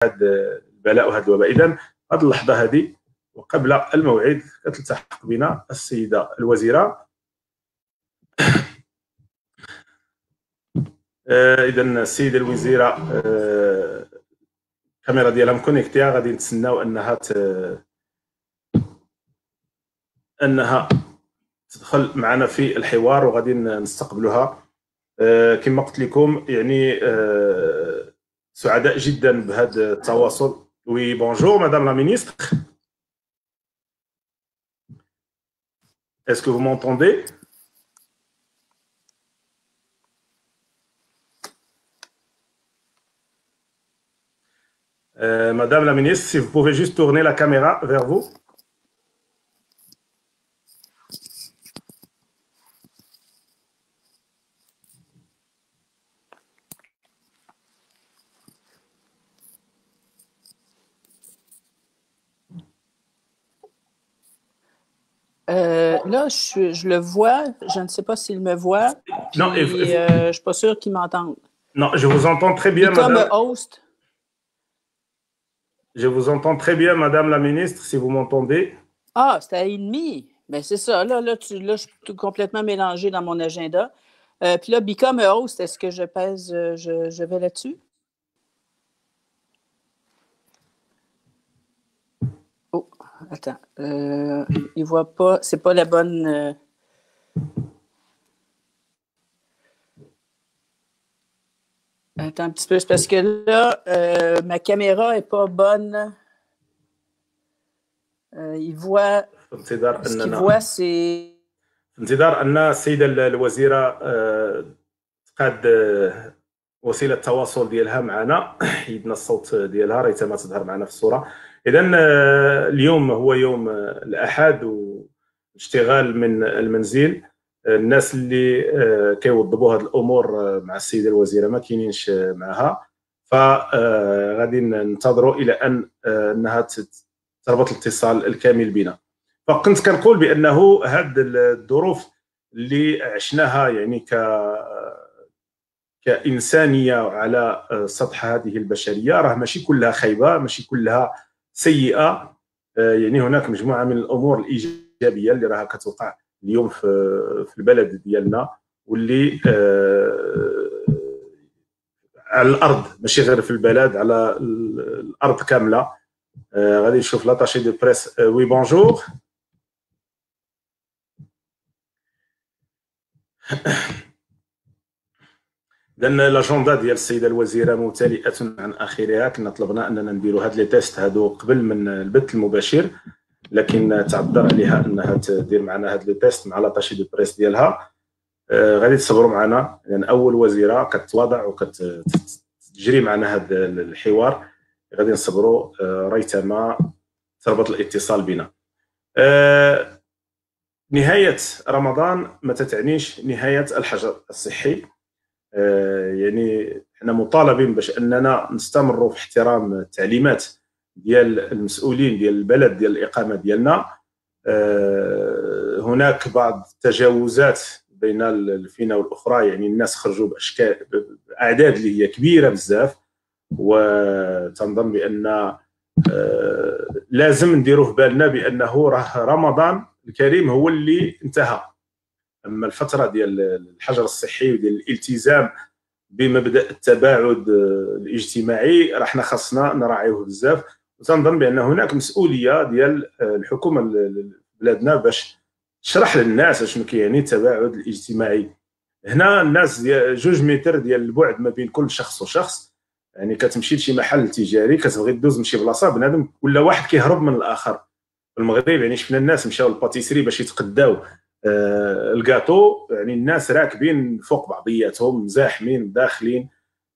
هذا البلاء وهذا الوباء. اذا هذه اللحظه هذه وقبل الموعد كتلتحق بنا السيده الوزيره. اذا السيده الوزيره الكاميرا ديالها مكونيكتيها، غادي نتسناو انها تدخل معنا في الحوار وغادي نستقبلوها. كما قلت لكم يعني سعداء جدا بهذا التواصل. وي بونجور مدام لا مينيستر، est-ce que vous m'entendez? Madame la ministre, si vous pouvez juste tourner la caméra vers vous. Là, je le vois. Je ne sais pas s'il me voit. Puis, Non, je ne suis pas sûre qu'il m'entende. Non, je vous entends très bien, Become madame. a host. Je vous entends très bien, madame la ministre, si vous m'entendez. Ah, c'était à 1h30. Ben, c'est ça. Là, je suis complètement mélangée dans mon agenda. Puis là, Become a host, est-ce que je pèse, je vais là-dessus? Oh, attends. Il voit pas. C'est pas la bonne. Attends un petit peu. C'est parce que là, ma caméra n'est pas bonne. Il voit. Ce qu'il voit, c'est. في انتظار ان السيده الوزيره تقاد وسيله التواصل ديالها معنا، حيدنا الصوت ديالها ريتما تظهر معنا في الصوره. اذا اليوم هو يوم الاحد واشتغال من المنزل. الناس اللي كيوضبوا هذه الامور مع السيده الوزيره ما كاينينش معها، فغادي ننتظروا الى ان انها تربط الاتصال الكامل بنا. فكنت كنقول بانه هاد الظروف اللي عشناها يعني كانسانيه على سطح هذه البشريه راه ماشي كلها خايبه، ماشي كلها سيئه. يعني هناك مجموعه من الامور الايجابيه اللي راها كتوقع اليوم في البلد ديالنا، واللي على الارض ماشي غير في البلد، على الارض كامله. غادي نشوف لاتاشي دو بريس. وي بونجور. لان لاجوندا ديال السيده الوزيره ممتلئه عن اخرها. كنا طلبنا اننا نديروا هاد لي تيست هادو قبل من البث المباشر، لكن تعذر عليها انها تدير معنا هاد لي تيست مع لاطاشي دو بريس ديالها. غادي تصبروا معنا لان يعني اول وزيره كتواضع وكتجري معنا هاد الحوار. غادي نصبروا ريتما تربط الاتصال بنا. نهايه رمضان ما تعنيش نهايه الحجر الصحي. يعني حنا مطالبين باش اننا نستمروا في احترام التعليمات ديال المسؤولين ديال البلد ديال الاقامه ديالنا. هناك بعض التجاوزات بين الفينه والاخرى، يعني الناس خرجوا باشكال باعداد اللي هي كبيره بزاف، وتنظن بان لازم نديروا في بالنا بانه راه رمضان الكريم هو اللي انتهى. اما الفتره ديال الحجر الصحي وديال الالتزام بمبدا التباعد الاجتماعي راه حنا خاصنا نراعيوه بزاف. وتنظن بان هناك مسؤوليه ديال الحكومه بلادنا باش تشرح للناس شنو كيعني التباعد الاجتماعي. هنا الناس 2 متر ديال البعد ما بين كل شخص وشخص. يعني كتمشي لشي محل تجاري كتبغي دوز من شي بلاصه، بنادم ولا واحد كيهرب من الاخر. في المغرب يعني شفنا الناس مشاو للباتيسري باش يتقداو الكاطو، يعني الناس راكبين فوق بعضياتهم زاحمين داخلين.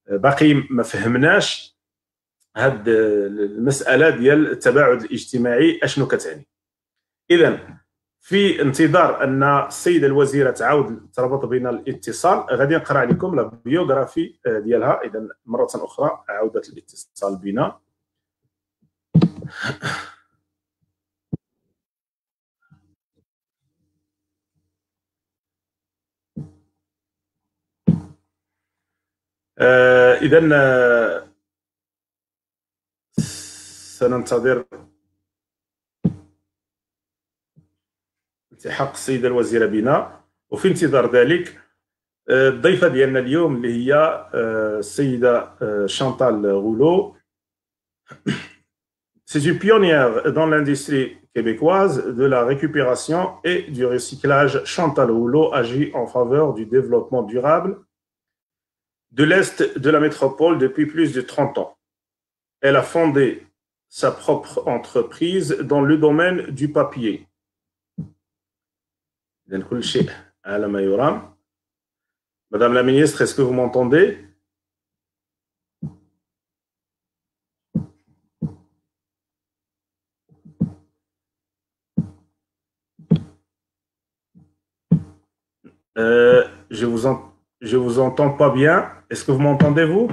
باقي ما فهمناش هاد المساله ديال التباعد الاجتماعي اشنو كتعني. اذا في انتظار ان السيده الوزيره تعاود تربط بين الاتصال، غادي نقرا لكم لا بيوغرافي ديالها. اذا مره اخرى عودت الاتصال بنا. اذا سننتظر التحاق السيدة الوزيرة بنا، وفي انتظار ذلك الضيفة ديالنا اليوم اللي هي السيدة شانتال غولو. C'est une pionnière dans l'industrie québécoise de la récupération et du recyclage. Chantal Rouleau agit en faveur du développement durable de l'Est de la métropole depuis plus de 30 ans. Elle a fondé sa propre entreprise dans le domaine du papier. Madame la ministre, est-ce que vous m'entendez? Je vous entends pas bien. Est-ce que vous m'entendez, vous?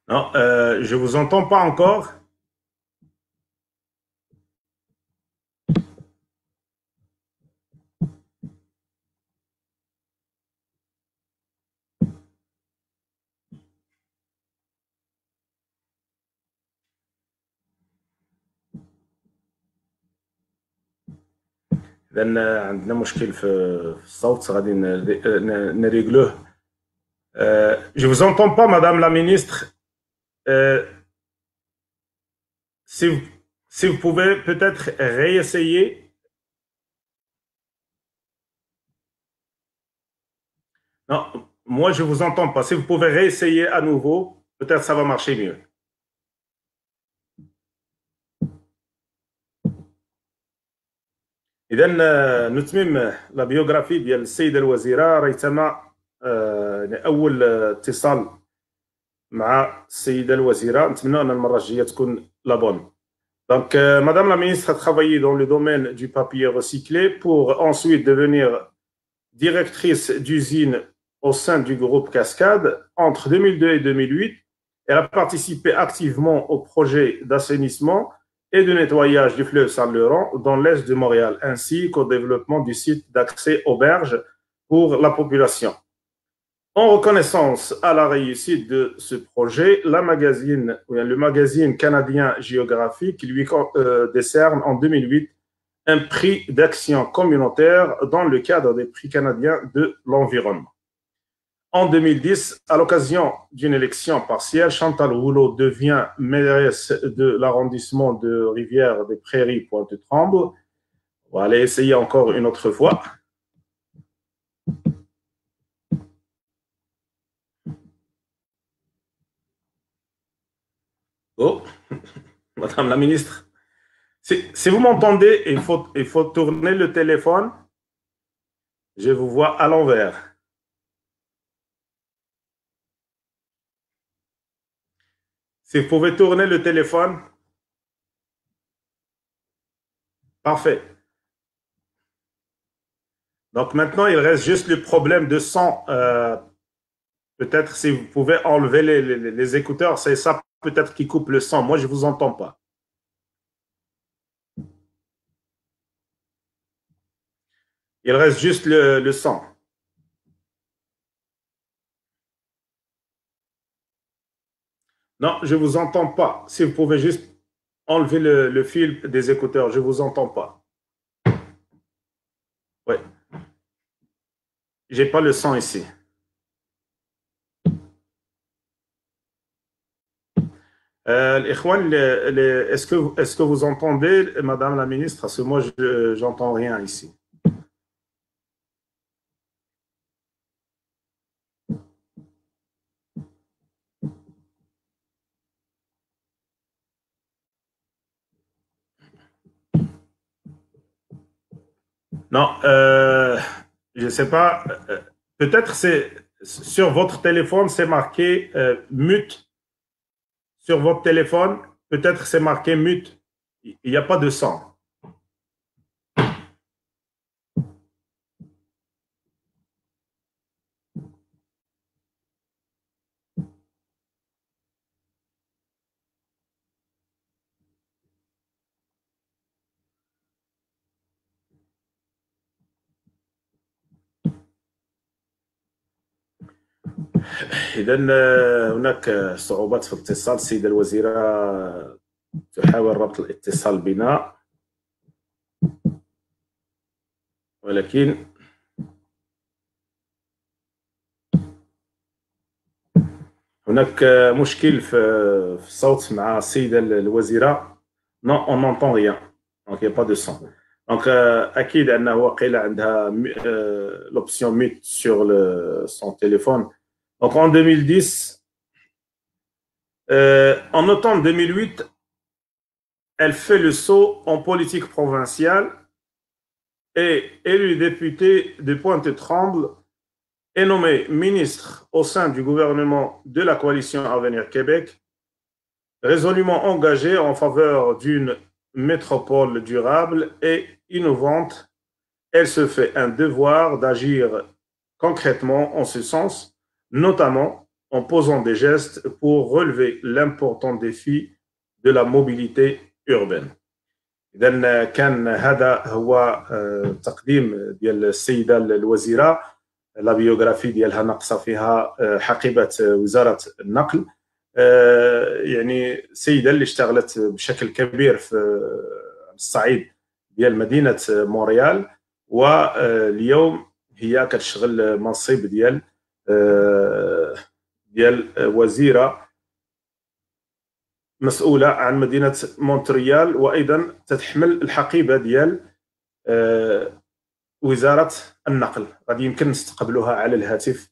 Non, je vous entends pas encore. لأن عندنا مشكل في الصوت غادي نريغلوه. Je vous entends pas, Madame la ministre. Si vous pouvez peut-être réessayer. Non, moi je vous entends pas. Si vous pouvez réessayer à nouveau, peut-être ça va marcher mieux. إذا نتمم لا بيوغرافي ديال السيدة الوزيرة. ريتما أول اتصال مع السيدة الوزيرة. نتمنى أن المرة الجاية تكون لا بون. Donc, Madame la ministre a travaillé dans le domaine du papier recyclé pour ensuite devenir directrice d'usine au sein du groupe Cascade. Entre 2002 et 2008, elle a participé activement au projet d'assainissement et de nettoyage du fleuve Saint-Laurent dans l'est de Montréal, ainsi qu'au développement du site d'accès aux berges pour la population. En reconnaissance à la réussite de ce projet, le magazine canadien géographique lui décerne en 2008 un prix d'action communautaire dans le cadre des prix canadiens de l'environnement. En 2010, à l'occasion d'une élection partielle, Chantal Rouleau devient mairesse de l'arrondissement de Rivière-des-Prairies-Pointe-Tremble. On va aller essayer encore une autre fois. Oh, Madame la ministre, si vous m'entendez, il faut tourner le téléphone. Je vous vois à l'envers. Si vous pouvez tourner le téléphone. Parfait. Donc maintenant, il reste juste le problème de son. Peut-être si vous pouvez enlever les écouteurs, c'est ça peut-être qui coupe le son. Moi, je ne vous entends pas. Il reste juste le son. Non, je ne vous entends pas. Si vous pouvez juste enlever le fil des écouteurs, je ne vous entends pas. Oui. Je n'ai pas le son ici. Est-ce que vous entendez, Madame la ministre? Parce que moi, je n'entends rien ici. Non, je ne sais pas. Peut-être c'est sur votre téléphone, c'est marqué mute. Sur votre téléphone, peut-être c'est marqué mute. Il n'y a pas de son. إذا هناك صعوبات في الاتصال. السيدة الوزيرة تحاول ربط الاتصال بنا، ولكن هناك مشكل في الصوت مع السيدة الوزيرة. non on n'entend rien donc il n'y a pas de son. donc أكيد أنه وقيل عندها l'option mute sur son téléphone. donc en 2010 en automne 2008 elle fait le saut en politique provinciale et élue députée de Pointe-Tremble est nommée ministre au sein du gouvernement de la coalition Avenir Québec, résolument engagée en faveur d'une métropole durable et innovante. Elle se fait un devoir d'agir concrètement en ce sens, notamment en posant des gestes pour relever l'important défi de la mobilité urbaine. إذن كان هذا هو تقديم ديال السيدة الوزيرة. لا بيوغرافي ديالها ناقصه فيها حقيبه وزاره النقل. يعني سيده اللي اشتغلت بشكل كبير في الصعيد ديال مدينه مونريال، واليوم هي كتشغل منصب ديال وزيره مسؤوله عن مدينه مونتريال، وايضا تتحمل الحقيبه ديال وزارة النقل. غادي يمكن نستقبلوها على الهاتف.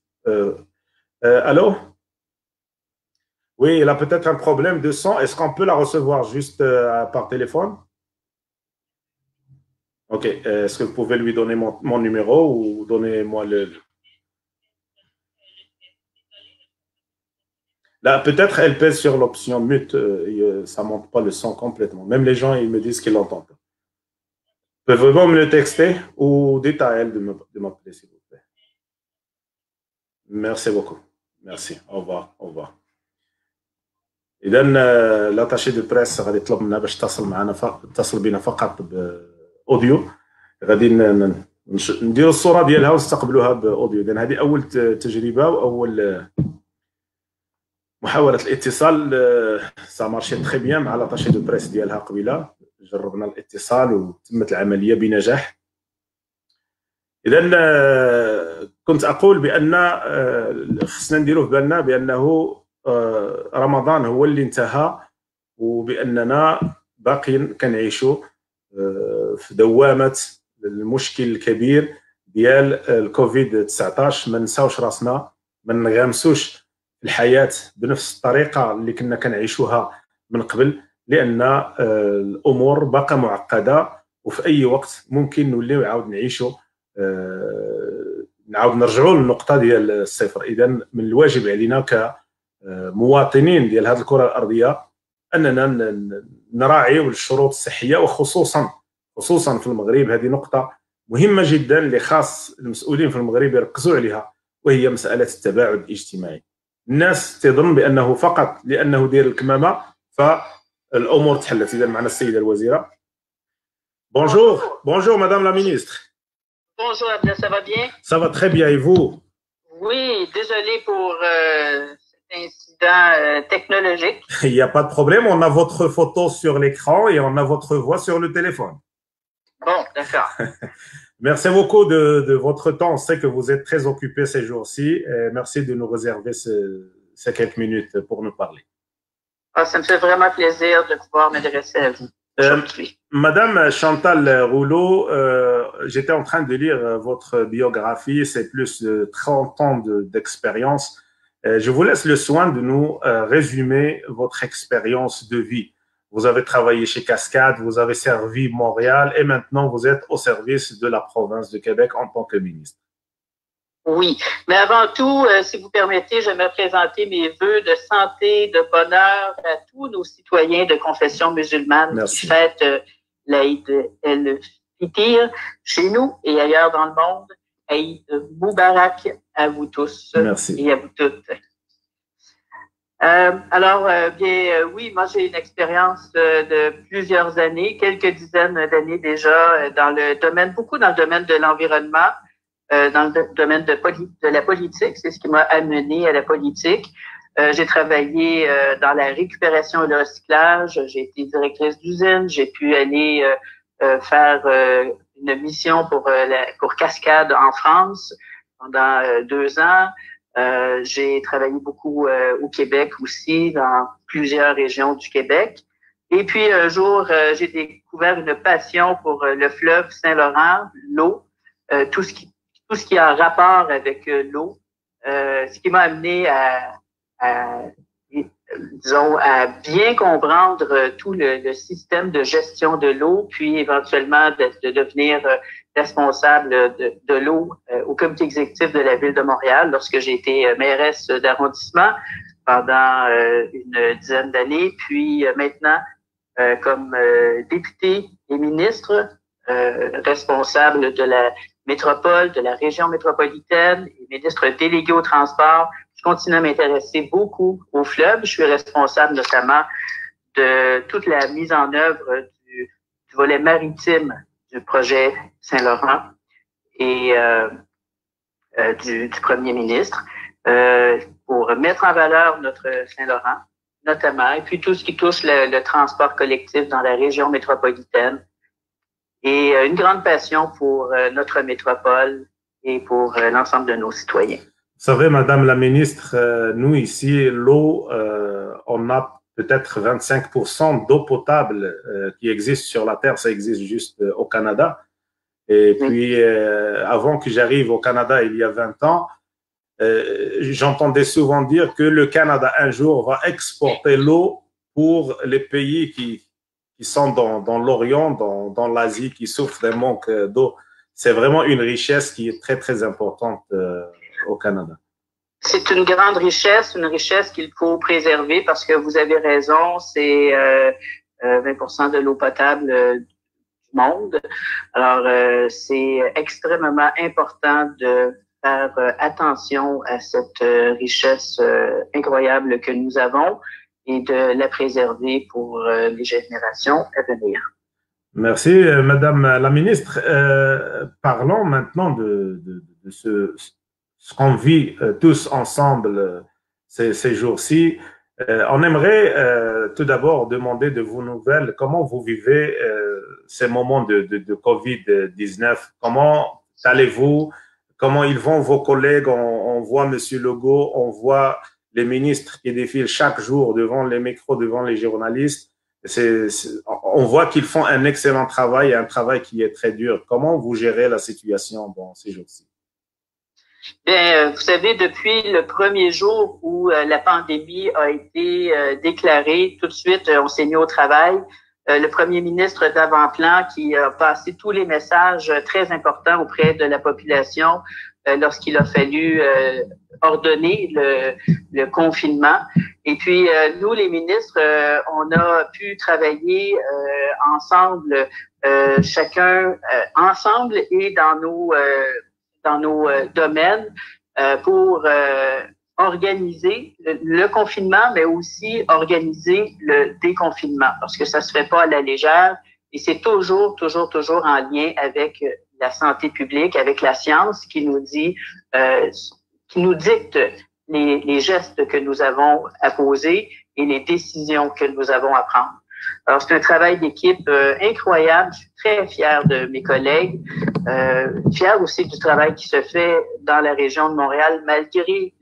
Allô? Oui, elle a peut-être un problème de son. Est-ce qu'on peut la recevoir juste par téléphone? Ok. Est-ce que vous pouvez lui donner mon numéro ou donnez-moi le... Là, peut-être elle pèse sur l'option mute. Ça ne monte pas le son complètement. Même les gens, ils me disent qu'ils l'entendent pas. Pouvez-vous me le texter ou dites à elle de m'appeler, s'il vous plaît. Merci beaucoup. Merci. Au revoir. Au revoir. إذا لاتاشي دو بريس غادي يطلب منا باش تتصل بنا فقط باوديو. غادي نديروا الصوره ديالها ونستقبلوها باوديو. اذا هذه اول تجربه واول محاوله الاتصال. سا مارشي تري بيان مع لاتاشي دو بريس ديالها قبيله. جربنا الاتصال وتمت العمليه بنجاح. اذا كنت اقول بان خصنا نديروا في بالنا بانه رمضان هو اللي انتهى، وباننا باقيين كنعيشوا في دوامه المشكل الكبير ديال الكوفيد 19. ما نساوش راسنا، ما نغامسوش الحياه بنفس الطريقه اللي كنا كنعيشوها من قبل، لان الامور باقا معقده وفي اي وقت ممكن نوليو عاود نعيشوا نعاود نرجعوا للنقطه ديال الصفر. اذا من الواجب علينا كمواطنين ديال هذه الكره الارضيه اننا نراعيوا الشروط الصحيه، وخصوصا في المغرب. هذه نقطه مهمه جدا اللي خاص المسؤولين في المغرب يركزوا عليها، وهي مساله التباعد الاجتماعي. الناس تظن بانه فقط لانه داير الكمامه فالامور تحلت. اذا معنا السيده الوزيره. Bonjour madame la ministre. Bonjour Abdel, ça va bien? Ça va très bien et vous? Oui, désolé pour cet incident technologique. Il n'y a pas de problème, on a votre photo sur l'écran et on a votre voix sur le téléphone. Bon, d'accord. Merci beaucoup de votre temps. On sait que vous êtes très occupé ces jours-ci. Et merci de nous réserver ces quelques minutes pour nous parler. Ah, ça me fait vraiment plaisir de pouvoir m'adresser à vous. Madame Chantal Rouleau, j'étais en train de lire votre biographie, c'est plus de 30 ans d'expérience. Je vous laisse le soin de nous résumer votre expérience de vie. Vous avez travaillé chez Cascade, vous avez servi Montréal et maintenant vous êtes au service de la province de Québec en tant que ministre. Oui, mais avant tout, si vous permettez, j'aimerais présenter mes vœux de santé, de bonheur à tous nos citoyens de confession musulmane. Merci. Qui fêtent l'Aïd el-Fitr chez nous et ailleurs dans le monde. Aïd Moubarak à vous tous. Merci. Et à vous toutes. Oui, moi j'ai une expérience de plusieurs années, quelques dizaines d'années déjà, beaucoup dans le domaine de l'environnement. dans le domaine de la politique. C'est ce qui m'a amené à la politique. J'ai travaillé dans la récupération et le recyclage. J'ai été directrice d'usine. J'ai pu aller faire une mission pour Cascade en France pendant 2 ans. J'ai travaillé beaucoup au Québec aussi, dans plusieurs régions du Québec. Et puis un jour, j'ai découvert une passion pour le fleuve Saint-Laurent, l'eau, tout ce qui a rapport avec l'eau, ce qui m'a amené disons, à bien comprendre tout le système de gestion de l'eau, puis éventuellement de devenir responsable de l'eau au comité exécutif de la Ville de Montréal lorsque j'ai été mairesse d'arrondissement pendant une dizaine d'années, puis maintenant comme député et ministre responsable de la métropole, de la région métropolitaine et ministre délégué au transport. Je continue à m'intéresser beaucoup au fleuve. Je suis responsable notamment de toute la mise en œuvre du volet maritime du projet Saint-Laurent et du premier ministre pour mettre en valeur notre Saint-Laurent, notamment, et puis tout ce qui touche le transport collectif dans la région métropolitaine. Et une grande passion pour notre métropole et pour l'ensemble de nos citoyens. Vous savez, Madame la ministre, nous ici, l'eau, on a peut-être 25% d'eau potable qui existe sur la Terre. Ça existe juste au Canada. Et puis, avant que j'arrive au Canada, il y a 20 ans, j'entendais souvent dire que le Canada, un jour, va exporter l'eau pour les pays qui sont dans l'Orient, dans l'Asie, qui souffrent d'un manque d'eau. C'est vraiment une richesse qui est très, très importante au Canada. C'est une grande richesse, une richesse qu'il faut préserver parce que vous avez raison, c'est 20% de l'eau potable du monde. Alors, c'est extrêmement important de faire attention à cette richesse incroyable que nous avons et de la préserver pour les générations à venir. Merci, Madame la ministre. Parlons maintenant de ce qu'on vit tous ensemble ces jours-ci. On aimerait tout d'abord demander de vos nouvelles. Comment vous vivez ces moments de COVID-19? Comment allez-vous? Comment ils vont vos collègues? On voit M. Legault, on voit les ministres qui défilent chaque jour devant les micros, devant les journalistes. On voit qu'ils font un excellent travail, un travail qui est très dur. Comment vous gérez la situation ces jours-ci? Bien, vous savez, depuis le premier jour où la pandémie a été déclarée, tout de suite, on s'est mis au travail. Le premier ministre d'avant-plan qui a passé tous les messages très importants auprès de la population lorsqu'il a fallu ordonner le confinement. Et puis, nous, les ministres, on a pu travailler ensemble, chacun ensemble et dans nos domaines pour organiser le confinement, mais aussi organiser le déconfinement, parce que ça se fait pas à la légère et c'est toujours en lien avec la santé publique, avec la science qui nous dit, qui nous dicte les gestes que nous avons à poser et les décisions que nous avons à prendre. Alors, c'est un travail d'équipe incroyable. Je suis très fière de mes collègues, fière aussi du travail qui se fait dans la région de Montréal, malgré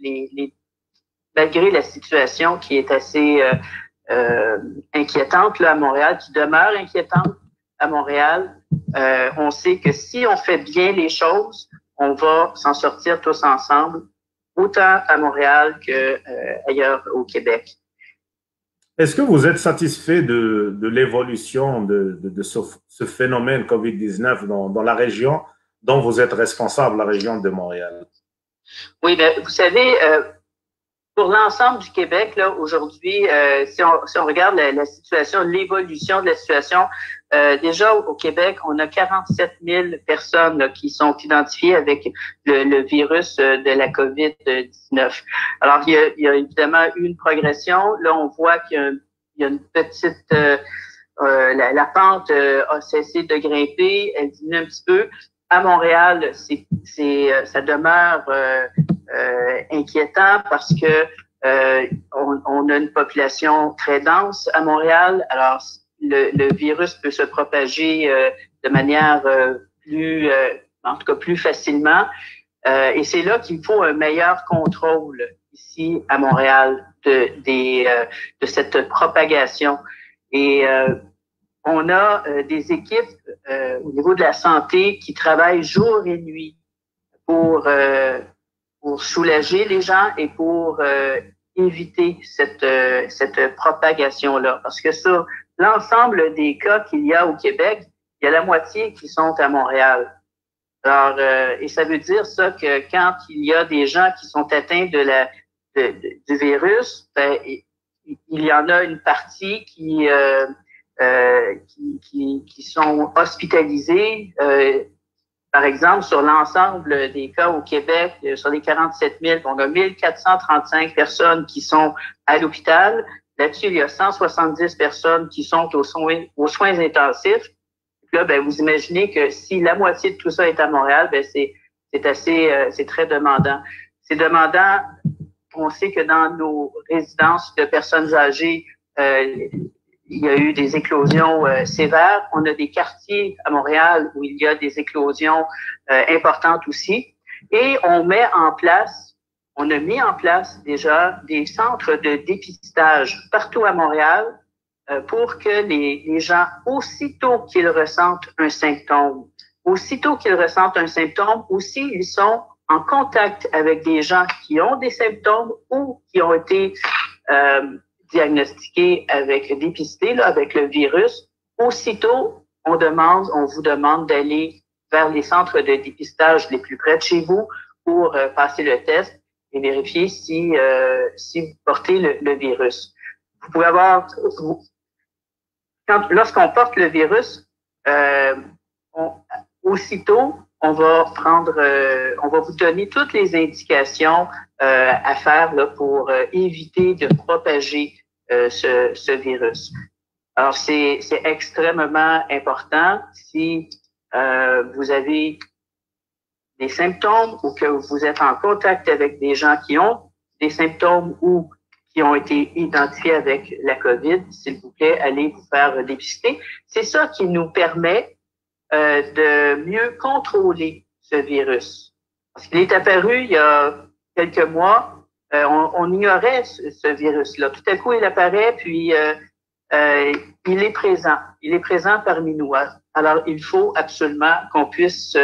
malgré la situation qui est assez inquiétante là à Montréal, qui demeure inquiétante à Montréal. On sait que si on fait bien les choses, on va s'en sortir tous ensemble, autant à Montréal qu'ailleurs au Québec. Est-ce que vous êtes satisfait de l'évolution de ce phénomène COVID-19 dans la région dont vous êtes responsable, la région de Montréal? Oui, bien, vous savez, pour l'ensemble du Québec, là, aujourd'hui, si on regarde la situation, l'évolution de la situation, déjà au Québec, on a 47 000 personnes là, qui sont identifiées avec le virus de la COVID-19. Alors, il y a évidemment eu une progression. Là, on voit qu'il y a une petite... la pente a cessé de grimper, elle diminue un petit peu. à Montréal, ça demeure inquiétant parce que on a une population très dense à Montréal. Alors, le virus peut se propager de manière en tout cas plus facilement. Et c'est là qu'il faut un meilleur contrôle ici à Montréal de cette propagation. Et on a des équipes au niveau de la santé qui travaillent jour et nuit pour soulager les gens et pour éviter cette propagation-là. Parce que sur l'ensemble des cas qu'il y a au Québec, il y a la moitié qui sont à Montréal. Alors, et ça veut dire ça que quand il y a des gens qui sont atteints du virus, ben, il y en a une partie qui sont hospitalisés. Par exemple, sur l'ensemble des cas au Québec, sur les 47 000, on a 1435 personnes qui sont à l'hôpital. Là-dessus, il y a 170 personnes qui sont aux soins intensifs. Là, ben, vous imaginez que si la moitié de tout ça est à Montréal, ben, c'est très demandant. C'est demandant. On sait que dans nos résidences de personnes âgées, il y a eu des éclosions sévères. On a des quartiers à Montréal où il y a des éclosions importantes aussi. Et on a mis en place déjà des centres de dépistage partout à Montréal pour que les gens, aussitôt qu'ils ressentent un symptôme, aussi ils sont en contact avec des gens qui ont des symptômes ou qui ont été diagnostiqués dépistés avec le virus, aussitôt on vous demande d'aller vers les centres de dépistage les plus près de chez vous pour passer le test et vérifier si vous portez le virus. Vous pouvez avoir, lorsqu'on porte le virus, aussitôt on va vous donner toutes les indications à faire là, pour éviter de propager ce virus. Alors, c'est extrêmement important si vous avez des symptômes ou que vous êtes en contact avec des gens qui ont des symptômes ou qui ont été identifiés avec la COVID, s'il vous plaît, allez vous faire dépister. C'est ça qui nous permet de mieux contrôler ce virus. Parce qu'il est apparu il y a quelques mois, on ignorait ce virus-là. Tout à coup, il apparaît, puis il est présent. Il est présent parmi nous. Alors, il faut absolument qu'on puisse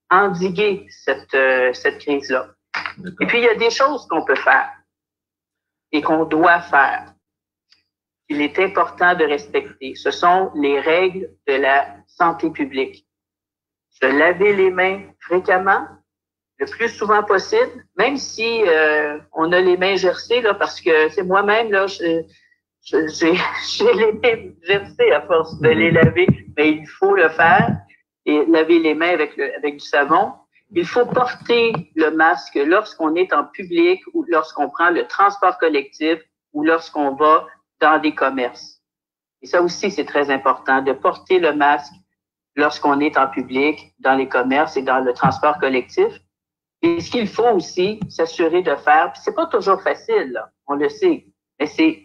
endiguer cette crise-là. Et puis, il y a des choses qu'on peut faire et qu'on doit faire. Il est important de respecter. Ce sont les règles de la santé publique. Se laver les mains fréquemment, le plus souvent possible, même si on a les mains gercées, là, parce que c'est moi-même, là, j'ai les mains gercées à force de les laver, mais il faut le faire et laver les mains avec du savon. Il faut porter le masque lorsqu'on est en public ou lorsqu'on prend le transport collectif ou lorsqu'on va dans des commerces. Et ça aussi, c'est très important, de porter le masque lorsqu'on est en public, dans les commerces et dans le transport collectif. Et ce qu'il faut aussi s'assurer de faire, puis c'est pas toujours facile, là, on le sait, mais c'est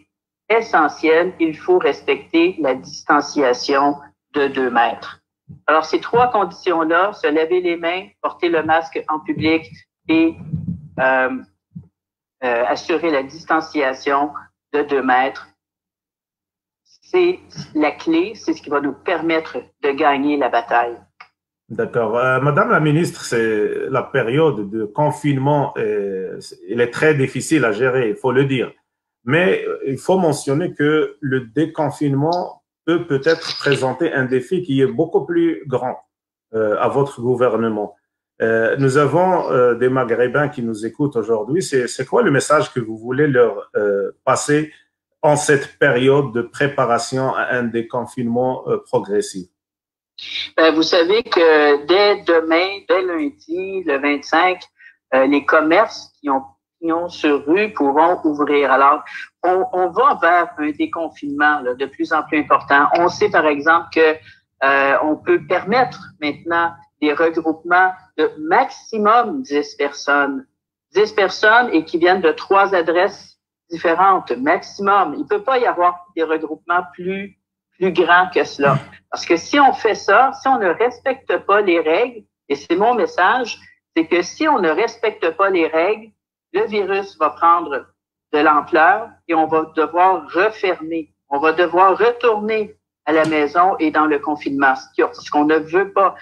essentiel, il faut respecter la distanciation de 2 mètres. Alors, ces 3 conditions-là, se laver les mains, porter le masque en public et assurer la distanciation de 2 mètres, c'est la clé, c'est ce qui va nous permettre de gagner la bataille. D'accord. Madame la ministre, c'est la période de confinement, elle est très difficile à gérer, il faut le dire. Mais il faut mentionner que le déconfinement peut-être présenter un défi qui est beaucoup plus grand à votre gouvernement. Nous avons des Maghrébins qui nous écoutent aujourd'hui. C'est quoi le message que vous voulez leur passer en cette période de préparation à un déconfinement progressif? Ben, vous savez que dès demain, dès lundi, le 25, les commerces qui ont sur rue pourront ouvrir. Alors, on va vers un déconfinement là, de plus en plus important. On sait par exemple que on peut permettre maintenant des regroupements de maximum 10 personnes. 10 personnes et qui viennent de 3 adresses différentes, maximum. Il ne peut pas y avoir des regroupements plus grands que cela. Parce que si on fait ça, si on ne respecte pas les règles, et c'est mon message, c'est que si on ne respecte pas les règles, le virus va prendre de l'ampleur et on va devoir refermer. On va devoir retourner à la maison et dans le confinement, ce qu'on ne veut pas.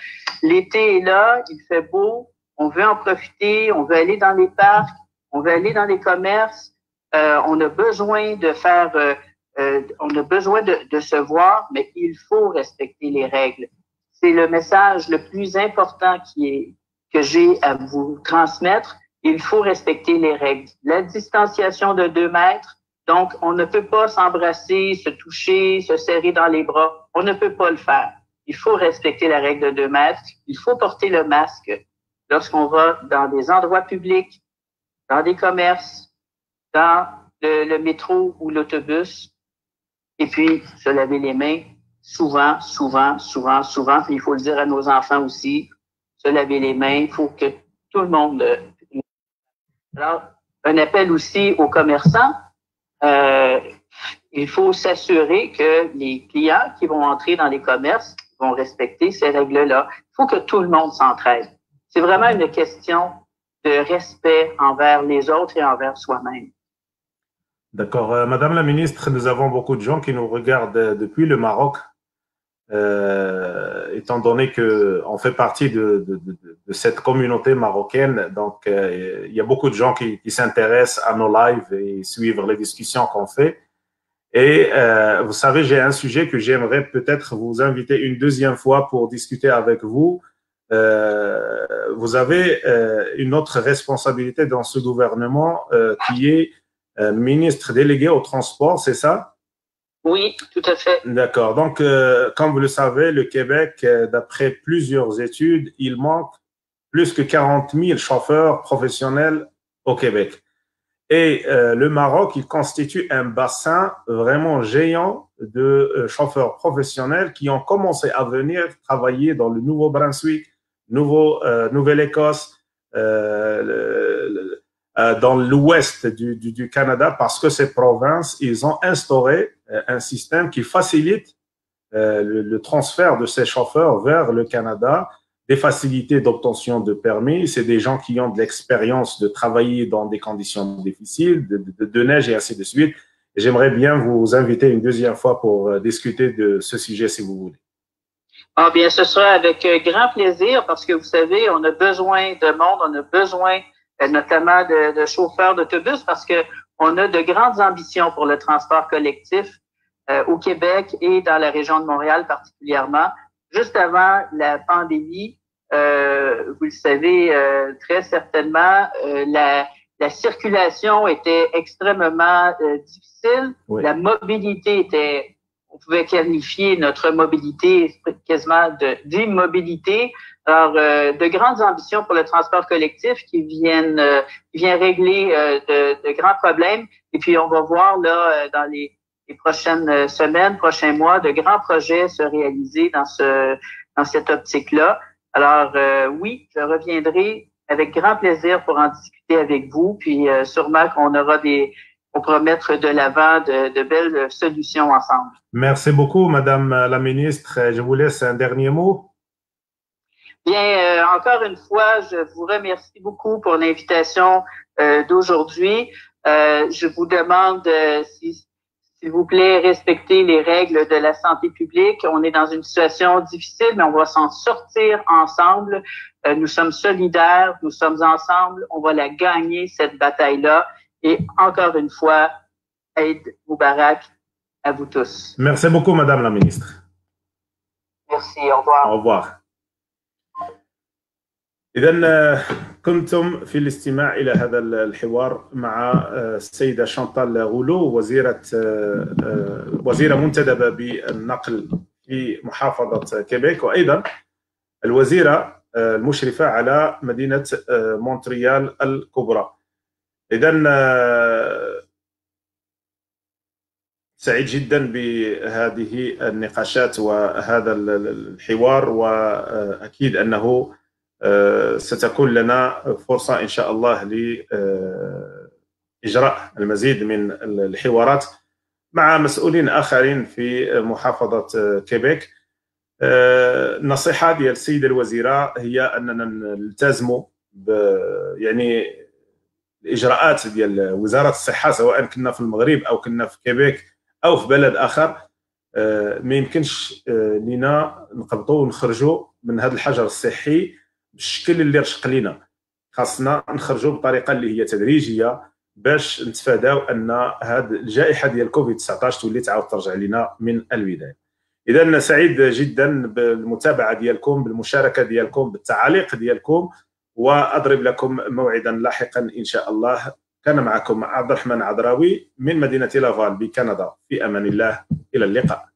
L'été est là, il fait beau, on veut en profiter, on veut aller dans les parcs, on veut aller dans les commerces, on a besoin de faire, on a besoin de se voir, mais il faut respecter les règles. C'est le message le plus important que j'ai à vous transmettre. Il faut respecter les règles. La distanciation de 2 mètres, donc on ne peut pas s'embrasser, se toucher, se serrer dans les bras. On ne peut pas le faire. Il faut respecter la règle de 2 mètres. Il faut porter le masque lorsqu'on va dans des endroits publics, dans des commerces, dans le métro ou l'autobus. Et puis, se laver les mains souvent. Puis il faut le dire à nos enfants aussi, se laver les mains. Il faut que tout le monde... Alors, un appel aussi aux commerçants. Il faut s'assurer que les clients qui vont entrer dans les commerces vont respecter ces règles-là. Il faut que tout le monde s'entraide. C'est vraiment une question de respect envers les autres et envers soi-même. D'accord. Madame la ministre, nous avons beaucoup de gens qui nous regardent depuis le Maroc, étant donné qu'on fait partie de cette communauté marocaine. Donc, il y a beaucoup de gens qui s'intéressent à nos lives et suivent les discussions qu'on fait. Et vous savez, j'ai un sujet que j'aimerais peut-être vous inviter une deuxième fois pour discuter avec vous. Vous avez une autre responsabilité dans ce gouvernement qui est ministre délégué au transport, c'est ça? Oui, tout à fait. D'accord. Donc, comme vous le savez, le Québec, d'après plusieurs études, il manque plus que 40 000 chauffeurs professionnels au Québec. Et le Maroc, il constitue un bassin vraiment géant de chauffeurs professionnels qui ont commencé à venir travailler dans le Nouveau-Brunswick, Nouvelle-Écosse, dans l'ouest du Canada, parce que ces provinces, ils ont instauré un système qui facilite le transfert de ces chauffeurs vers le Canada, des facilités d'obtention de permis. C'est des gens qui ont de l'expérience de travailler dans des conditions difficiles, de neige et ainsi de suite. J'aimerais bien vous inviter une deuxième fois pour discuter de ce sujet, si vous voulez. Ah bien, ce sera avec grand plaisir parce que vous savez, on a besoin de monde, on a besoin notamment de chauffeurs d'autobus parce que on a de grandes ambitions pour le transport collectif au Québec et dans la région de Montréal particulièrement. Juste avant la pandémie, vous le savez très certainement, la circulation était extrêmement difficile. Oui. La mobilité était, on pouvait qualifier notre mobilité quasiment d'immobilité. Alors, de grandes ambitions pour le transport collectif qui vient régler de grands problèmes. Et puis, on va voir là dans les prochaines semaines, prochains mois, de grands projets se réaliser dans cette optique-là. Alors, oui, je reviendrai avec grand plaisir pour en discuter avec vous. Puis, sûrement qu'on on pourra mettre de l'avant de belles solutions ensemble. Merci beaucoup, Madame la ministre. Je vous laisse un dernier mot. Bien, encore une fois, je vous remercie beaucoup pour l'invitation d'aujourd'hui. Je vous demande, s'il vous plaît, respectez les règles de la santé publique. On est dans une situation difficile, mais on va s'en sortir ensemble. Nous sommes solidaires, nous sommes ensemble. On va la gagner, cette bataille-là. Et encore une fois, Eid Mubarak à vous tous. Merci beaucoup, Madame la ministre. Merci, au revoir. Au revoir. إذن كنتم في الاستماع إلى هذا الحوار مع السيدة شانتال غولو وزيرة منتدبة بالنقل في محافظة كيبيك، وأيضا الوزيرة المشرفة على مدينة مونتريال الكبرى. إذن سعيد جدا بهذه النقاشات وهذا الحوار، وأكيد أنه ستكون لنا فرصة إن شاء الله لإجراء المزيد من الحوارات مع مسؤولين آخرين في محافظة كيبيك. النصيحة ديال السيدة الوزيرة هي أننا نلتزموا يعني الإجراءات ديال وزارة الصحة، سواء كنا في المغرب أو كنا في كيبيك أو في بلد آخر. ما يمكنش لينا نقبطوا ونخرجوا من هذا الحجر الصحي بالشكل اللي رشق لينا. خاصنا نخرجوا بطريقة اللي هي تدريجية باش نتفاداو أن هذه الجائحة ديال كوفيد 19 تولي تعاود ترجع لنا من البداية. إذا سعيد جدا بالمتابعة ديالكم، بالمشاركة ديالكم، بالتعاليق ديالكم، وأضرب لكم موعدا لاحقا إن شاء الله. كان معكم عبد الرحمن عذراوي من مدينة لافال بكندا. في أمان الله، إلى اللقاء.